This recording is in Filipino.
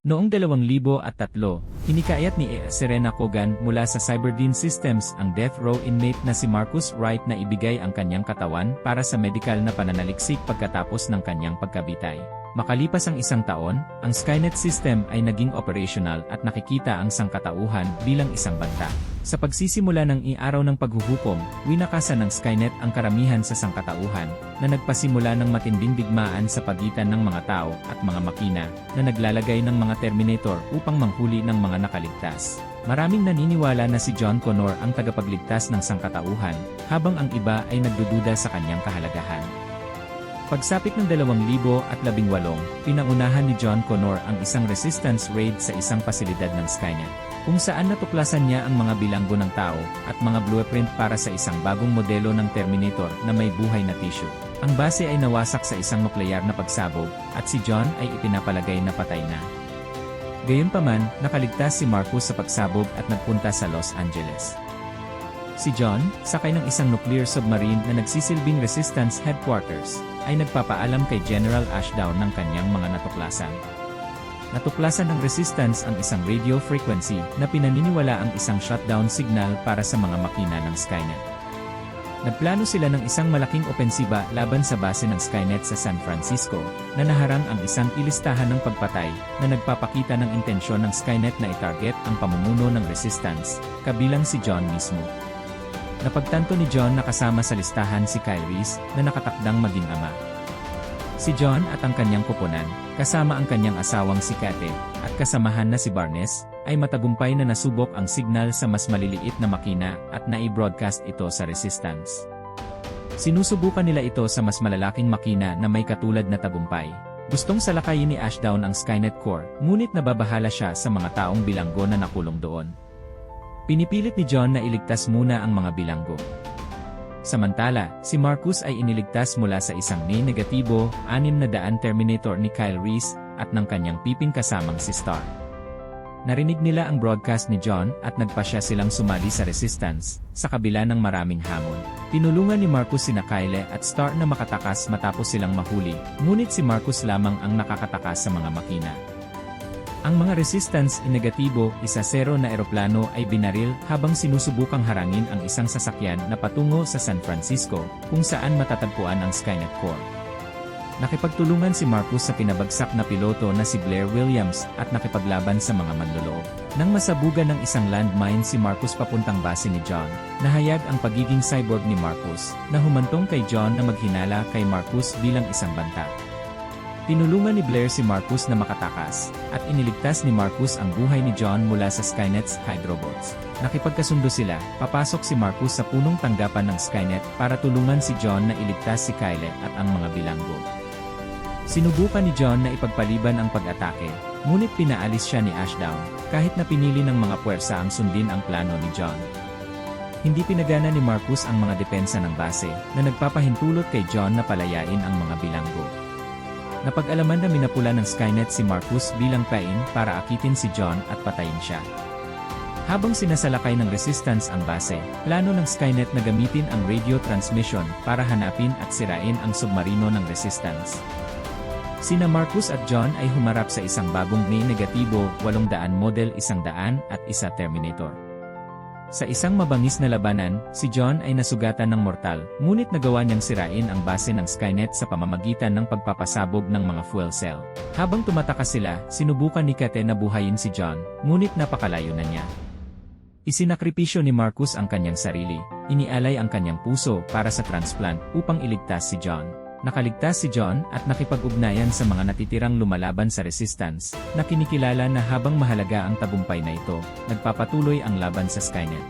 Noong 2003, hinikayat ni Serena Kogan mula sa Cyberdyne Systems ang death row inmate na si Marcus Wright na ibigay ang kanyang katawan para sa medikal na pananaliksik pagkatapos ng kanyang pagkabitay. Makalipas ang isang taon, ang Skynet system ay naging operational at nakikita ang sangkatauhan bilang isang banta. Sa pagsisimula ng araw ng paghuhukom, winakasan ng Skynet ang karamihan sa sangkatauhan, na nagpasimula ng matinding digmaan sa pagitan ng mga tao at mga makina, na naglalagay ng mga Terminator upang manghuli ng mga nakaligtas. Maraming naniniwala na si John Connor ang tagapagligtas ng sangkatauhan, habang ang iba ay nagdududa sa kanyang kahalagahan. Pagsapit ng 2018, pinangunahan ni John Connor ang isang resistance raid sa isang pasilidad ng Skynet, kung saan natuklasan niya ang mga bilanggo ng tao at mga blueprint para sa isang bagong modelo ng Terminator na may buhay na tissue. Ang base ay nawasak sa isang nukleyar na pagsabog, at si John ay ipinapalagay na patay na. Gayunpaman, nakaligtas si Marcus sa pagsabog at nagpunta sa Los Angeles. Si John, sakay ng isang nuclear submarine na nagsisilbing Resistance Headquarters, ay nagpapaalam kay General Ashdown ng kanyang mga natuklasan. Natuklasan ng Resistance ang isang radio frequency na pinaniniwala ang isang shutdown signal para sa mga makina ng Skynet. Nagplano sila ng isang malaking opensiba laban sa base ng Skynet sa San Francisco, na naharang ang isang ilistahan ng pagpatay na nagpapakita ng intensyon ng Skynet na itarget ang pamumuno ng Resistance, kabilang si John mismo. Napagtanto ni John na kasama sa listahan si Kyle Reese na nakatakdang maging ama. Si John at ang kanyang koponan, kasama ang kanyang asawang si Kate, at kasamahan na si Barnes, ay matagumpay na nasubok ang signal sa mas maliliit na makina at nai-broadcast ito sa Resistance. Sinusubukan nila ito sa mas malalaking makina na may katulad na tagumpay. Gustong salakayin ni Ashdown ang Skynet Core, ngunit nababahala siya sa mga taong bilanggo na nakulong doon. Pinipilit ni John na iligtas muna ang mga bilanggo. Samantala, si Marcus ay iniligtas mula sa isang negatibo, 600 Terminator ni Kyle Reese, at ng kanyang piping kasamang si Star. Narinig nila ang broadcast ni John at nagpasya silang sumali sa Resistance, sa kabila ng maraming hamon. Tinulungan ni Marcus sina Kyle at Star na makatakas matapos silang mahuli, ngunit si Marcus lamang ang nakakatakas sa mga makina. Ang mga Resistance negatibo, 1-0 na eroplano ay binaril habang sinusubukang harangin ang isang sasakyan na patungo sa San Francisco, kung saan matatagpuan ang Skynet Core. Nakipagtulungan si Marcus sa pinabagsak na piloto na si Blair Williams at nakipaglaban sa mga manloloob. Nang masabugan ng isang landmine si Marcus papuntang base ni John, nahayag ang pagiging cyborg ni Marcus, na humantong kay John na maghinala kay Marcus bilang isang banta. Tinulungan ni Blair si Marcus na makatakas, at iniligtas ni Marcus ang buhay ni John mula sa Skynet's Hydrobots. Nakipagkasundo sila, papasok si Marcus sa punong tanggapan ng Skynet para tulungan si John na iligtas si Kyle at ang mga bilanggo. Sinubukan ni John na ipagpaliban ang pag-atake, ngunit pinaalis siya ni Ashdown, kahit na pinili ng mga puwersa ang sundin ang plano ni John. Hindi pinagana ni Marcus ang mga depensa ng base, na nagpapahintulot kay John na palayain ang mga bilanggo. Napag-alaman na minapula ng Skynet si Marcus bilang pain para akitin si John at patayin siya. Habang sinasalakay ng Resistance ang base, plano ng Skynet na gamitin ang radio transmission para hanapin at sirain ang submarino ng Resistance. Sina Marcus at John ay humarap sa isang bagong negatibo, 800 Model 100 at 1 Terminator. Sa isang mabangis na labanan, si John ay nasugatan ng mortal, ngunit nagawa niyang sirain ang base ng Skynet sa pamamagitan ng pagpapasabog ng mga fuel cell. Habang tumatakas sila, sinubukan ni Kate na buhayin si John, ngunit napakalayo na niya. Isinakripisyo ni Marcus ang kanyang sarili, inialay ang kanyang puso para sa transplant upang iligtas si John. Nakaligtas si John at nakipag-ugnayan sa mga natitirang lumalaban sa Resistance, na kinikilala na habang mahalaga ang tagumpay na ito, nagpapatuloy ang laban sa Skynet.